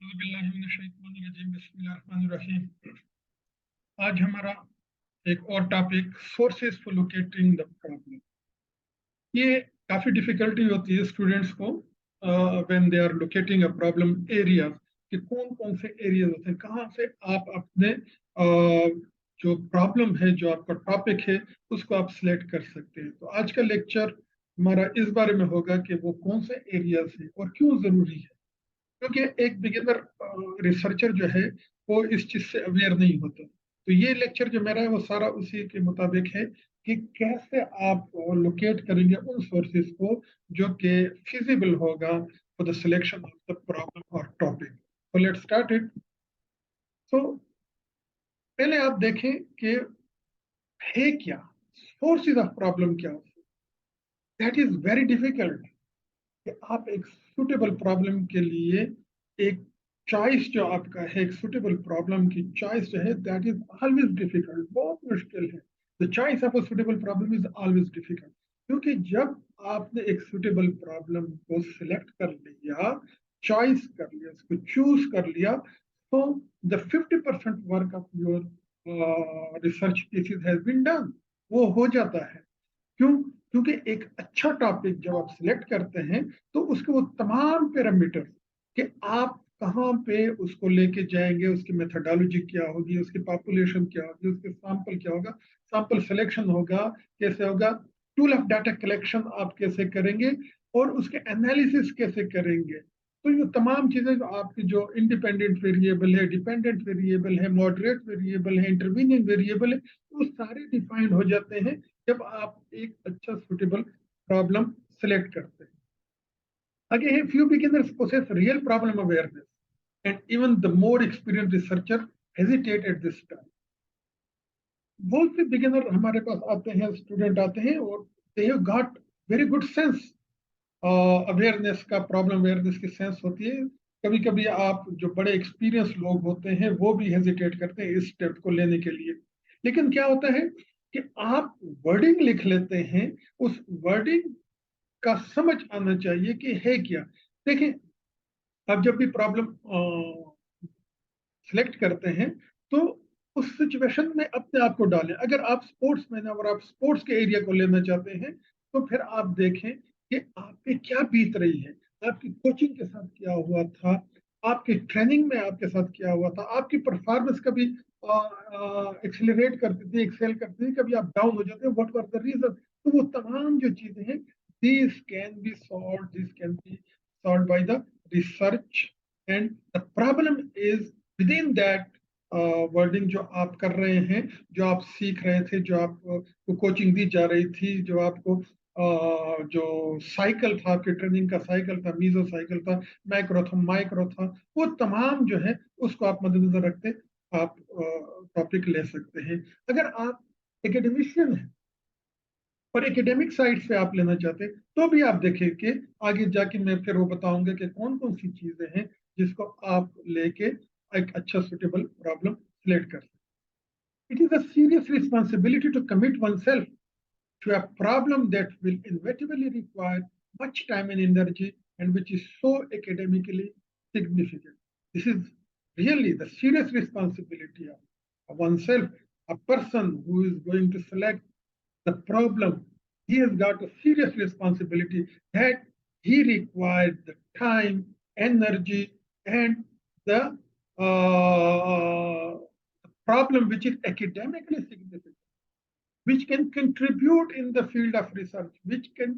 बिस्मिल्लाहिर्रहमानिर्रहीम। आज हमारा एक और topic sources for locating the problem. ये काफी डिफिकल्टी होती है स्टूडेंट्स को when they are locating a problem areas, कि कौन कौन से एरियाज होते हैं, कहाँ से आप अपने जो प्रॉब्लम है, जो आपका टॉपिक है, उसको आप सिलेक्ट कर सकते हैं। तो आज का लेक्चर हमारा इस बारे में होगा कि वो कौन से एरियाज है और क्यों जरूरी है, क्योंकि एक बिगिनर रिसर्चर जो है वो इस चीज से अवेयर नहीं होता। तो ये लेक्चर जो मेरा है वो सारा उसी के मुताबिक है कि कैसे आप लोकेट करेंगे उन सोर्सेज को जो कि फिजिबल होगा for the selection of the problem और टॉपिक। तो लेट्स स्टार्ट इट। तो पहले आप देखें कि है क्या, सोर्सेज ऑफ प्रॉब्लम क्या होते हैं। दैट इज वेरी डिफिकल्ट कि आप एक सुटेबल प्रॉब्लम के लिए एक चॉइस जो आपका है, एक सुटेबल प्रॉब्लम की चॉइस जो है, दैट इज ऑलवेज डिफिकल्ट, बहुत मुश्किल है। The choice of a suitable problem is always difficult, क्योंकि जब आपने एक सुटेबल प्रॉब्लम को सिलेक्ट कर लिया, चॉइस कर लिया, उसको चूज कर लिया, तो the 50% work of your research thesis has been done, वो हो जाता है। क्यों? क्योंकि एक अच्छा टॉपिक जब आप सिलेक्ट करते हैं तो उसके वो तमाम पैरामीटर कि आप कहाँ पे उसको लेके जाएंगे, उसकी मेथोडोलॉजी क्या होगी, उसकी पॉपुलेशन क्या होगी, उसके सैंपल क्या होगा, सैंपल सिलेक्शन होगा कैसे होगा, टूल ऑफ डाटा कलेक्शन आप कैसे करेंगे, और उसके एनालिसिस कैसे करेंगे। तो ये तमाम चीजें जो आपकी जो इंडिपेंडेंट वेरिएबल है, डिपेंडेंट वेरिएबल है, मॉडरेट वेरिएबल है, इंटरवीनिंग वेरिएबल है, वो सारे डिफाइंड हो जाते हैं जब आप एक अच्छा सुटेबल प्रॉब्लम सिलेक्ट करते हैं। Again, few beginners possess real problem awareness, and even the more experienced researcher hesitate at this time. बहुत से बिगिनर हमारे पास आते हैं, स्टूडेंट आते हैं, और they have got very good sense, awareness का, प्रॉब्लम अवेयरनेस की सेंस होती है। कभी कभी आप जो बड़े एक्सपीरियंस लोग होते हैं वो भी हेजिटेट करते हैं इस स्टेप को लेने के लिए। लेकिन क्या होता है कि आप वर्डिंग लिख लेते हैं, उस वर्डिंग का समझ आना चाहिए कि है क्या। देखिए, आप जब भी प्रॉब्लम सिलेक्ट करते हैं तो उस सिचुएशन में अपने आप को डालें। अगर आप स्पोर्ट्स मैन, अगर आप स्पोर्ट्स के एरिया को लेना चाहते हैं, तो फिर आप देखें कि आप पे क्या बीत रही है, आपकी कोचिंग के साथ क्या हुआ था, आपकी ट्रेनिंग में आपके साथ क्या हुआ था, आपकी परफॉर्मेंस कभी एक्सेलरेट करती थी, एक्सेल करती थी, कभी आप डाउन हो जाते हैं, व्हाट वर द रीजन। तो वो तमाम जो चीजें हैं, this can be solve by the research, and the problem is within that wording जो आप कर रहे हैं, जो आप सीख रहे थे, जो आपको कोचिंग दी जा रही थी, जो आपको जो साइकिल था, आपके ट्रेनिंग का साइकिल था, मीजो साइकिल था, मैक्रो था, माइक्रो था, वो तमाम जो है उसको आप मद्देनजर रखते आप टॉपिक ले सकते हैं। अगर आप एकेडमिशियन हैं और एकेडमिक साइड से आप लेना चाहते हैं, तो भी आप देखें कि आगे जाके मैं फिर वो बताऊंगा कि कौन कौन सी चीजें हैं जिसको आप लेके एक अच्छा सुटेबल प्रॉब्लम सिलेक्ट कर सकते हैं। It is a serious responsibility to commit one self to a problem that will inevitably require much time and energy, and which is so academically significant. This is really the serious responsibility of oneself. A person who is going to select the problem, he has got a serious responsibility that he required the time, energy, and the problem which is academically significant, which can contribute in the field of research, which can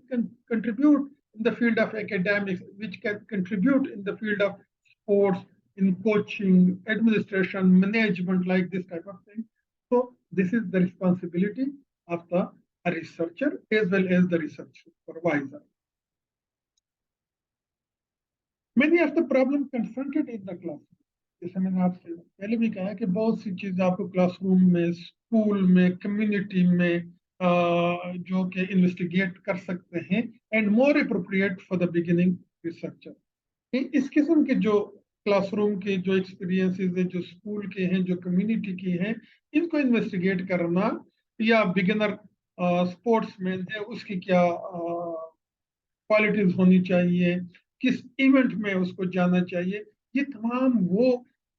contribute in the field of academics, which can contribute in the field of sports, in coaching, administration, management, like this type of thing. So this is the responsibility of the researcher as well as the research supervisor. Many of the problems confronted in the classroom, जैसे मैंने आपसे पहले भी कहा कि बहुत सी चीजें आपको क्लासरूम में, स्कूल में, कम्युनिटी में जो कि इन्वेस्टिगेट कर सकते हैं, and more appropriate for the beginning researcher. इस किस्म के जो क्लासरूम के जो एक्सपीरियंसेस है, जो स्कूल के हैं, जो कम्युनिटी की हैं, इनको इन्वेस्टिगेट करना, या बिगिनर स्पोर्ट्समैन है उसकी क्या क्वालिटीज होनी चाहिए, किस इवेंट में उसको जाना चाहिए, ये तमाम वो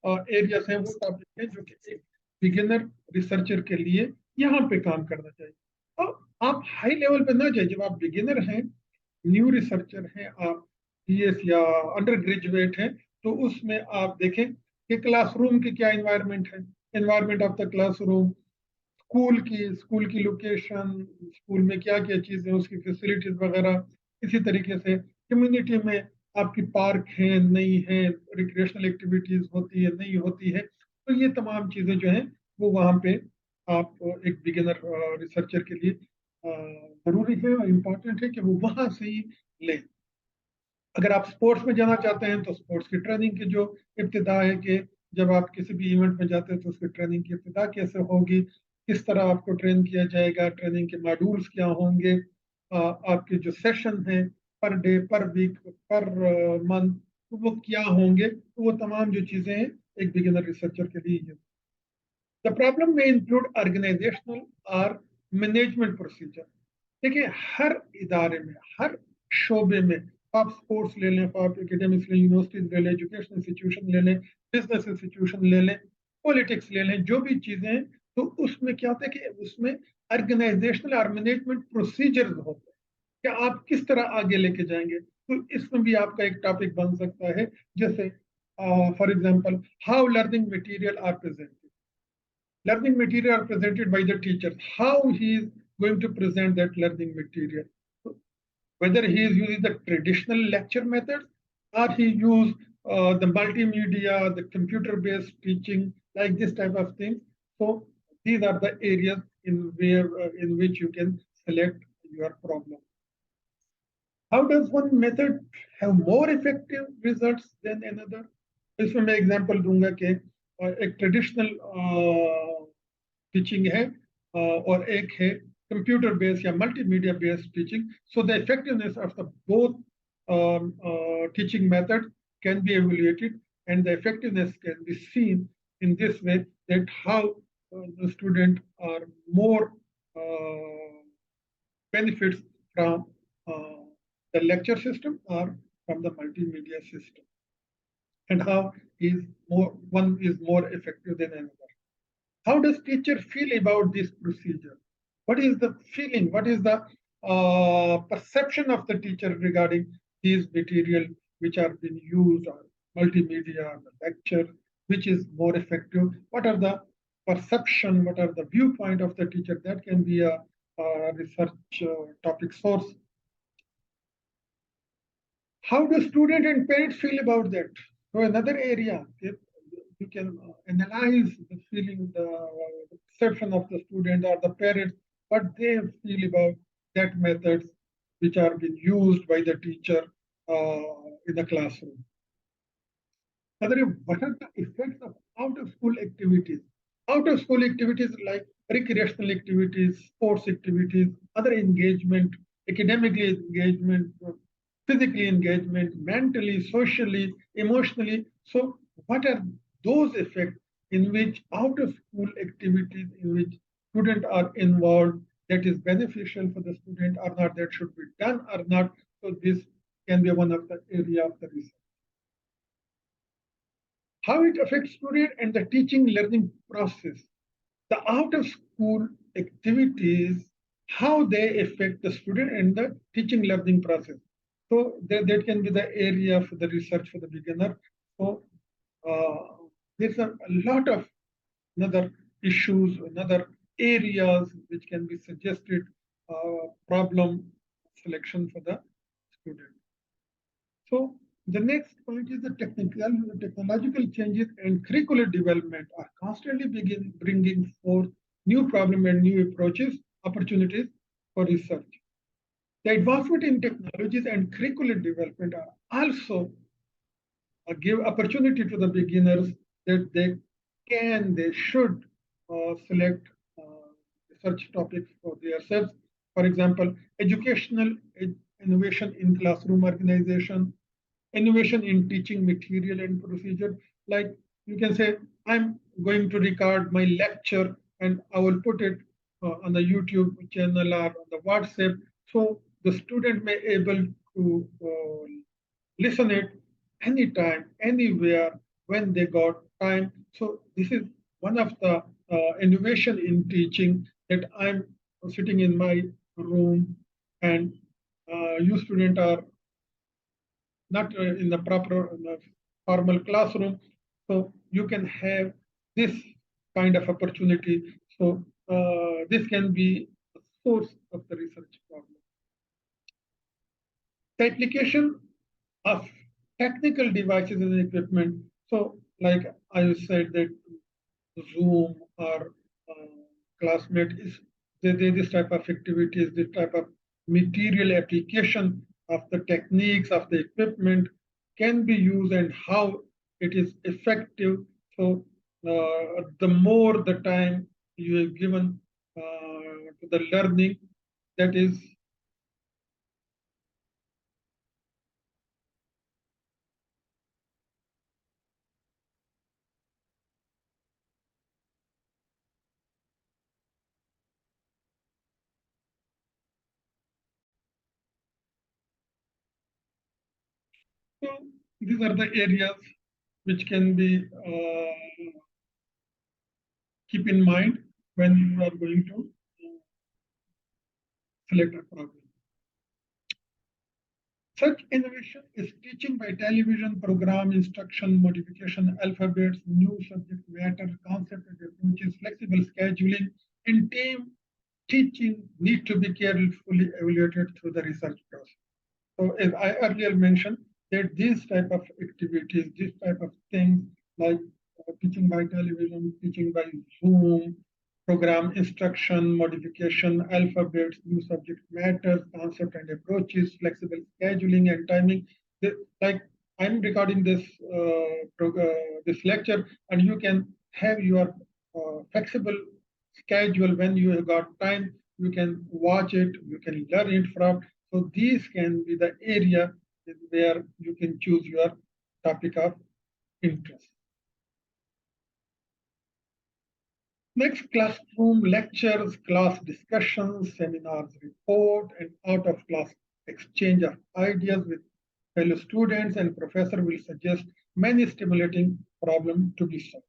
एरियाज हैं, वो टॉपिक है जो कि एक बिगिनर रिसर्चर के लिए यहाँ पे काम करना चाहिए। अब आप हाई लेवल पे ना जाइए, जब आप बिगिनर हैं, न्यू रिसर्चर हैं, आप पीएस या अंडर ग्रेजुएट हैं, तो उसमें आप देखें कि क्लासरूम की क्या इन्वायरमेंट है, environment of the classroom, school की लोकेशन, स्कूल में क्या क्या चीजें, उसकी फैसिलिटीज वगैरह। इसी तरीके से कम्युनिटी में आपकी पार्क है नहीं है, रिक्रिएशनल एक्टिविटीज होती है नहीं होती है, तो ये तमाम चीजें जो हैं वो वहाँ पे आप एक बिगिनर रिसर्चर के लिए जरूरी है और इम्पोर्टेंट है कि वो वहां से ही ले। अगर आप स्पोर्ट्स में जाना चाहते हैं तो स्पोर्ट्स की ट्रेनिंग की जो इब्तिदा है, कि जब आप किसी भी इवेंट में जाते हैं तो उसकी ट्रेनिंग की इब्तिदा कैसे होगी, किस तरह आपको ट्रेन किया जाएगा, ट्रेनिंग के मॉड्यूल्स क्या होंगे, आपके जो सेशन है पर डे पर वीक पर मंथ, तो वो क्या होंगे, तो वो तमाम जो चीजें हैं एक बिगिनर रिसर्चर के लिए ये। द प्रॉब्लम में इंक्लूड ऑर्गेनाइजेशनल और मैनेजमेंट प्रोसीजर। देखिए, हर इदारे में, हर शोबे में, आप स्पोर्ट्स ले लें, आप एकेडमिक्स ले, यूनिवर्सिटीज ले लें, एजुकेशन इंस्टीट्यूशन ले लें, बिजनेस इंस्टीट्यूशन ले लें, पॉलिटिक्स ले लें, जो भी चीजें हैं, तो उसमें क्या होता है कि उसमें ऑर्गेनाइजेशनल और मैनेजमेंट प्रोसीजर्स होते हैं कि आप किस तरह आगे लेके जाएंगे। तो इसमें भी आपका एक टॉपिक बन सकता है, जैसे for example, how learning material are presented. Learning material are presented by the teacher. How he is going to present that learning material? So whether he is using the traditional lecture methods or he use the multimedia, the computer-based teaching, like this type of things. So these are the areas in which you can select your problem. How does one method have more effective results than another? इसमें मैं example दूंगा कि एक traditional teaching है और एक है computer based या multimedia based teaching. So the effectiveness of the both teaching methods can be evaluated, and the effectiveness can be seen in this way, that how the student are more uh, benefits from uh, the lecture system or from the multimedia system, and how is more one is more effective than another. How does teacher feel about this procedure? What is the feeling? What is the perception of the teacher regarding these material which are being used, or multimedia, or the lecture, which is more effective? What are the perception? What are the viewpoint of the teacher? That can be a research topic source. How do student and parents feel about that? So another area, if you can analyze the feeling, the perception of the student or the parents, what they feel about that methods which are being used by the teacher in the classroom. Other, what are the effects of out of school activities? Out of school activities like recreational activities, sports activities, other engagement, academically engagement, physically engagement, mentally, socially, emotionally. So, what are those effects in which out of school activities in which students are involved, that is beneficial for the student or not, that should be done or not? So, this can be one of the area of the research. How it affects student and the teaching learning process. The out of school activities, how they affect the student and the teaching learning process. So that can be the area for the research for the beginner. So there's a lot of another issues, another areas which can be suggested problem selection for the student. So the next point is the technological changes and curricular development are constantly bringing forth new problem and new approaches, opportunities for research. The advancement in technologies and curricular development are also give opportunity to the beginners that they should select research topics for themselves. For example, educational innovation in classroom organization, innovation in teaching material and procedure. Like you can say, I'm going to record my lecture and I will put it on the YouTube channel or on the WhatsApp, so the student may able to listen it, anytime, anywhere, when they got time. So this is one of the innovation in teaching, that I'm sitting in my room, and you student are not in the proper formal classroom. So you can have this kind of opportunity. So this can be a source of the research problem. The application of technical devices and equipment. So like I said that Zoom or classmate is this type of activities, this type of material application of the techniques of the equipment can be used, and how it is effective. So the more the time you have given to the learning, that is so these are the areas which can be keep in mind when you are going to select a problem. Such innovation is teaching by television, program, instruction, modification, alphabets, new subject matter, concept and approaches, flexible scheduling, and team teaching need to be carefully evaluated through the research process. So as I earlier mentioned, that these type of activities, this type of things like teaching by television, teaching by Zoom, program instruction, modification, alphabets, new subject matters, concept and approaches, flexible scheduling and timing. Like I'm recording this lecture, and you can have your flexible schedule when you have got time. You can watch it, you can learn it from. So these can be the area where you can choose your topic of interest. Next, classroom lectures, class discussions, seminars, report, and out of class exchange of ideas with fellow students, and professor will suggest many stimulating problems to be solved.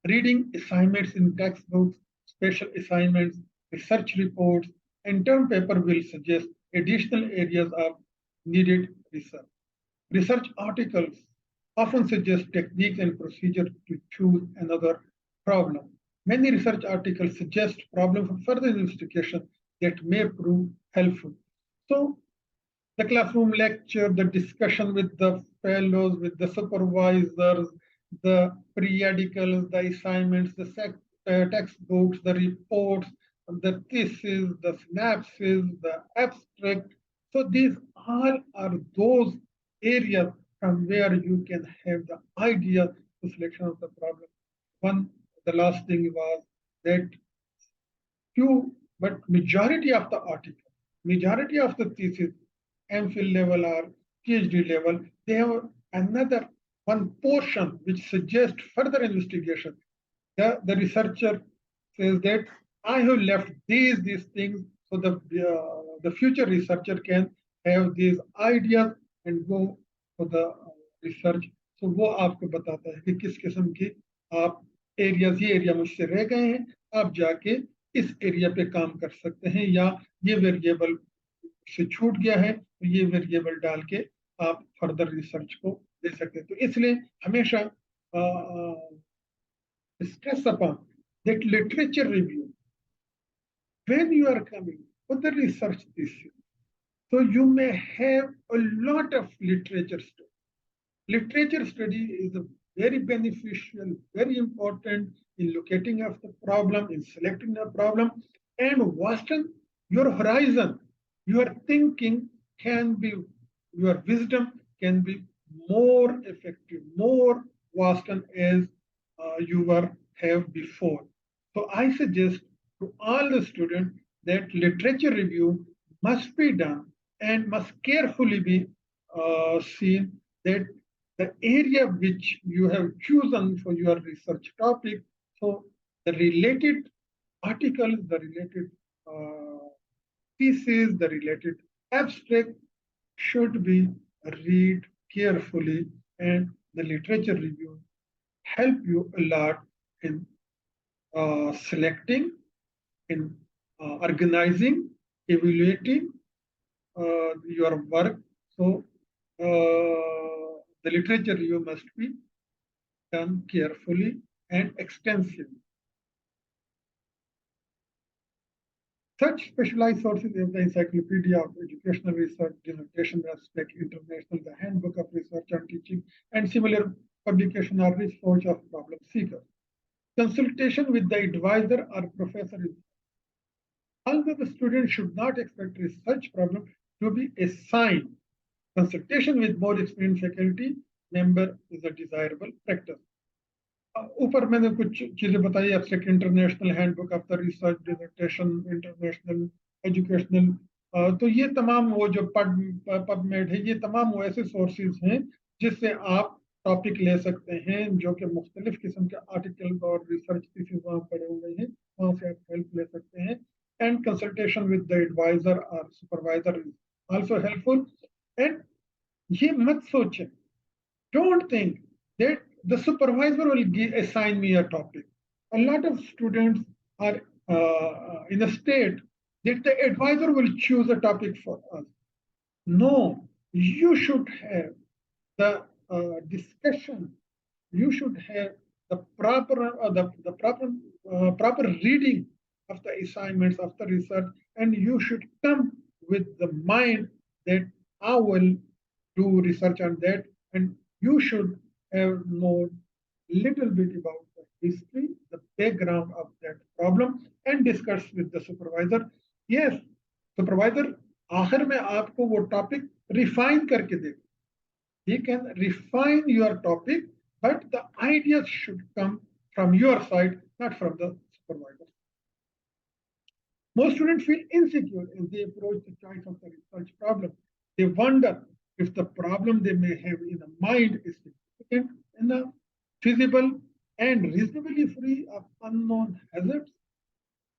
Reading assignments in textbooks, special assignments, research reports, and term paper will suggest additional areas of needed research. Research articles often suggest techniques and procedures to choose another problem. Many research articles suggest problems for further investigation that may prove helpful. So the classroom lecture, the discussion with the fellows, with the supervisors, the periodicals, the assignments, the textbooks, the reports, the thesis, the synopsis, the abstract. So these all are those areas from where you can have the idea to selection of the problem. One, the last thing was that few, but majority of the article, majority of the thesis, MPhil level or PhD level, they have another one portion which suggests further investigation. The researcher says that I have left these things so the future researcher can have these ideas and go for the research. So वो आपको बताता है कि किस किस्म की आप areas, ये एरिया मुझसे रह गए हैं, आप जाके इस एरिया पे काम कर सकते हैं, या ये वेरिएबल से छूट गया है तो ये वेरिएबल डाल के आप फर्दर रिसर्च को दे सकते हैं. तो इसलिए हमेशा stress upon that literature review when you are coming for the research thesis. So you may have a lot of literature study. Literature study is a very beneficial, very important in locating of the problem, in selecting the problem, and widen your horizon. Your thinking can be, your wisdom can be more effective, more vast as you were have before. So I suggest to all the students that literature review must be done and must carefully be seen that the area which you have chosen for your research topic, so the related articles, the related thesis, the related abstract should be read carefully and the literature review help you a lot in selecting, in organizing, evaluating your work. So the literature review must be done carefully and extensively. Such specialized sources as the Encyclopedia of Educational Research, Dissertation Aspect International, the Handbook of Research and Teaching, and similar publication are rich source of problem seekers. Consultation with the advisor or professor is, although the student should not expect research problem to be a sign. Consultation with more experienced faculty member is a desirable practice. ऊपर मैंने कुछ चीजें बताई, abstract international, handbook of the research, dissertation international, educational, तो ये तमाम वो जो पबमेड है, ये तमाम वो ऐसे सोर्सेज हैं जिससे आप टॉपिक ले सकते हैं जो कि मुख्तलिफ किस्म के आर्टिकल और रिसर्च थीसिस वहाँ पड़े हुए हैं, वहाँ से आप हेल्प ले सकते हैं. And consultation with the advisor और supervisor is also helpful. And ये मत सोचें, don't think that the supervisor will assign me a topic. A lot of students are in a state that the advisor will choose a topic for us. No, you should have the discussion. You should have the proper reading of the assignments of the research, and you should come with the mind that I will do research on that, and you should have known little bit about the history, the background of that problem, and discuss with the supervisor. Yes, supervisor आखिर में आपको वो topic refine करके दे. He can refine your topic, but the ideas should come from your side, not from the supervisor. Most students feel insecure as they approach the choice of the research problem. They wonder if the problem they may have in the mind is significant enough, feasible, and reasonably free of unknown hazards.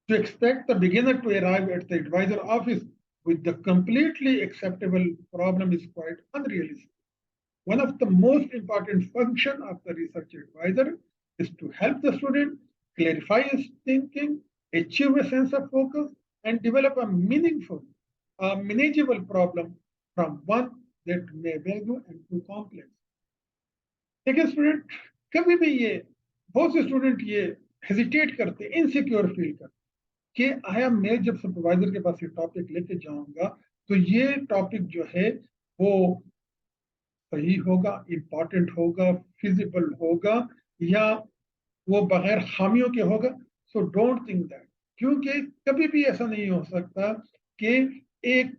To expect the beginner to arrive at the advisor office with the completely acceptable problem is quite unrealistic. One of the most important functions of the research advisor is to help the student clarify his thinking, achieve a sense of focus, and develop a meaningful, manageable problem from one that may value and too complex. लेकिन student कभी भी ये, बहुत से student ये hesitate करते, insecure feel करते कि आया मैं जब सुपरवाइजर के पास ये टॉपिक लेके जाऊंगा तो ये टॉपिक जो है वो सही होगा, इम्पोर्टेंट होगा, फिजिबल होगा, या वो बगैर खामियों के होगा. सो डोंट थिंक दैट, क्योंकि कभी भी ऐसा नहीं हो सकता कि एक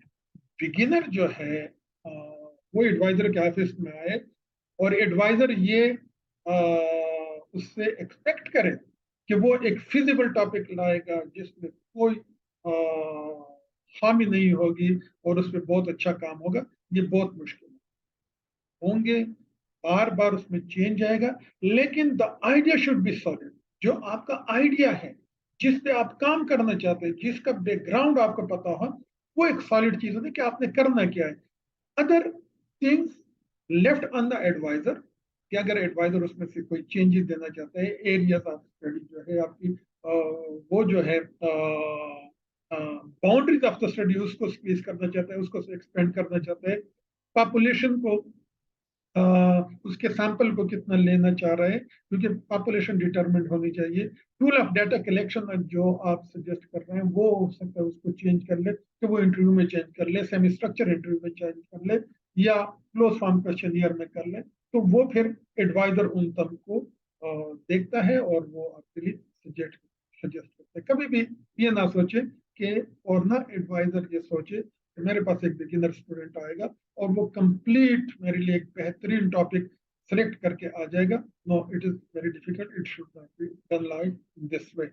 बिगिनर जो है वो एडवाइजर के ऑफिस में आए और एडवाइजर ये उससे एक्सपेक्ट करे कि वो एक फिजिबल टॉपिक लाएगा जिसमें कोई खामी नहीं होगी और उसमें बहुत अच्छा काम होगा. ये बहुत मुश्किल होंगे, बार बार उसमें चेंज आएगा, लेकिन the idea should be solid. जो आपका आइडिया है, जिस पे आप काम करना चाहते हैं, जिसका बैकग्राउंड आपको पता हो, वो एक सॉलिड चीज होती है कि आपने करना क्या है. Other things left on the advisor, कि अगर एडवाइजर उसमें से कोई चेंजेस देना चाहता है, एरियाज ऑफ स्टडी जो है आपकी वो जो है बाउंड्रीज ऑफ द स्टडी उसको स्क्वीज करना चाहता है, उसको एक्सपेंड करना चाहता है, पॉपुलेशन को उसके सैंपल को कितना लेना चाह रहे हैं, क्योंकि पॉपुलेशन डिटरमिनेट होनी चाहिए. टूल ऑफ डाटा कलेक्शन जो आप सजेस्ट कर रहे हैं वो हो सकता है उसको चेंज कर ले, तो वो इंटरव्यू में चेंज कर ले, सेमी स्ट्रक्चर इंटरव्यू में चेंज कर ले, या क्लोज फॉर्म क्वेश्चनियर में कर ले, तो वो फिर एडवाइजर उन तब को देखता है और वो आपके लिए सजेस्ट करता है. कभी भी ये ना सोचे कि, और ना एडवाइजर ये सोचे कि मेरे पास एक बिगिनर स्टूडेंट आएगा और वो कंप्लीट मेरे लिए एक बेहतरीन टॉपिक सेलेक्ट करके आ जाएगा. No, it is very difficult, it should not be done like this way.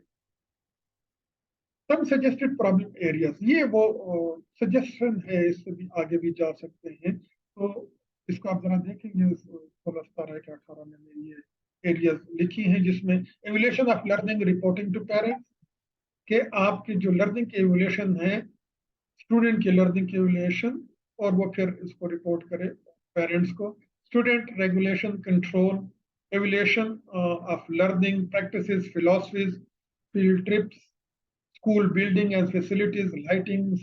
Some suggested problem areas, ये वो सजेशन है, इससे भी आगे भी जा सकते हैं. तो इसको आप जरा देखेंगे, 16 के 18 में मेरी ये एरियाज लिखी हैं, जिसमें evaluation of learning reporting to parents, के आपकी जो लर्निंग की एवल्यूशन है, स्टूडेंट की लर्निंग की एवल्यूशन, और वो फिर इसको रिपोर्ट करे पेरेंट्स को. student regulation control, evaluation of learning practices, philosophies, field trips, school building and facilities, lighting,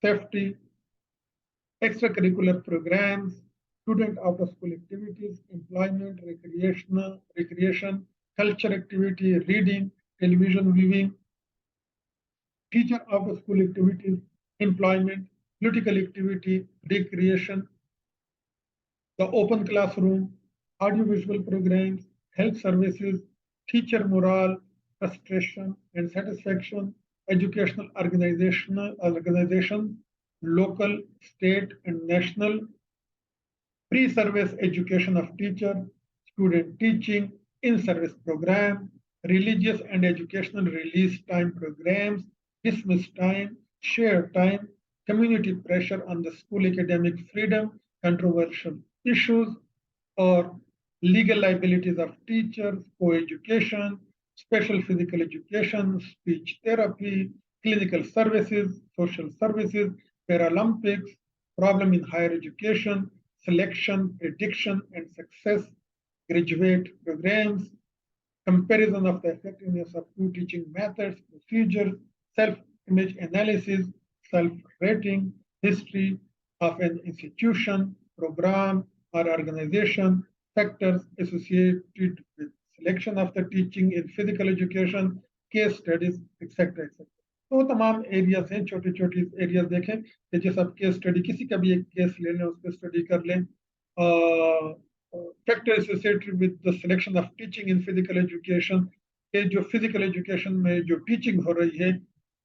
safety, extracurricular programs, student after-school activities, employment, recreation, culture activity, reading, television viewing, teacher after-school activities, employment, political activity, recreation, the open classroom, audiovisual programs, health services, teacher morale, frustration and satisfaction, educational organization, local, state and national, pre-service education of teacher, student teaching, in-service program, religious and educational release time programs, dismiss time, share time, community pressure on the school academic freedom, controversial issues, or legal liabilities of teachers, co-education, special physical education, speech therapy, clinical services, social services, Paralympics, problem in higher education, selection, prediction, and success, graduate programs, comparison of the effectiveness of two teaching methods, procedures, self-image analysis, self-rating, history of an institution, program, or organization, factors associated with selection of the teaching in physical education, case studies, etc. etc. तो तमाम areas हैं, छोटे छोटे areas देखें कि जैसे आप case study किसी का भी एक केस ले लें, उस पर स्टडी कर लें, factor associated with the selection of teaching in physical education, के जो फिजिकल एजुकेशन में जो टीचिंग हो रही है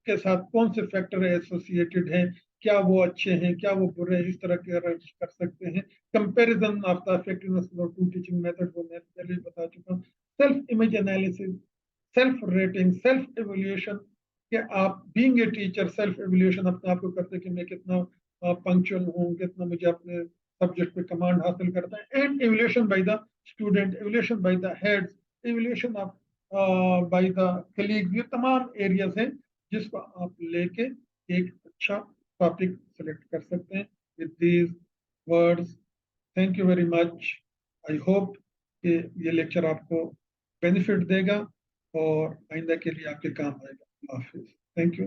के साथ कौन से फैक्टर एसोसिएटेड हैं, क्या वो अच्छे हैं, क्या वो बुरे हैं, इस तरह के अरेंज कर सकते हैं। Comparison of the effectiveness of two teaching method वो मैं पहले ही बता चुका हूँ। Self image analysis, self rating, self evolution, कि आप being a teacher self evolution अपने आप को करते कि मैं कितना पंक्चुअल हूँ, कितना मुझे अपने सब्जेक्ट पे कमांड हासिल करता है, and evolution by the student, evolution by the heads, evolution of by the colleague. ये तमाम एरियाज हैं जिसको आप लेके एक अच्छा टॉपिक सेलेक्ट कर सकते हैं। With these words, thank you very much. I hope कि ये लेक्चर आपको बेनिफिट देगा और आइंदा के लिए आपके काम आएगा। हाफिज, थैंक यू।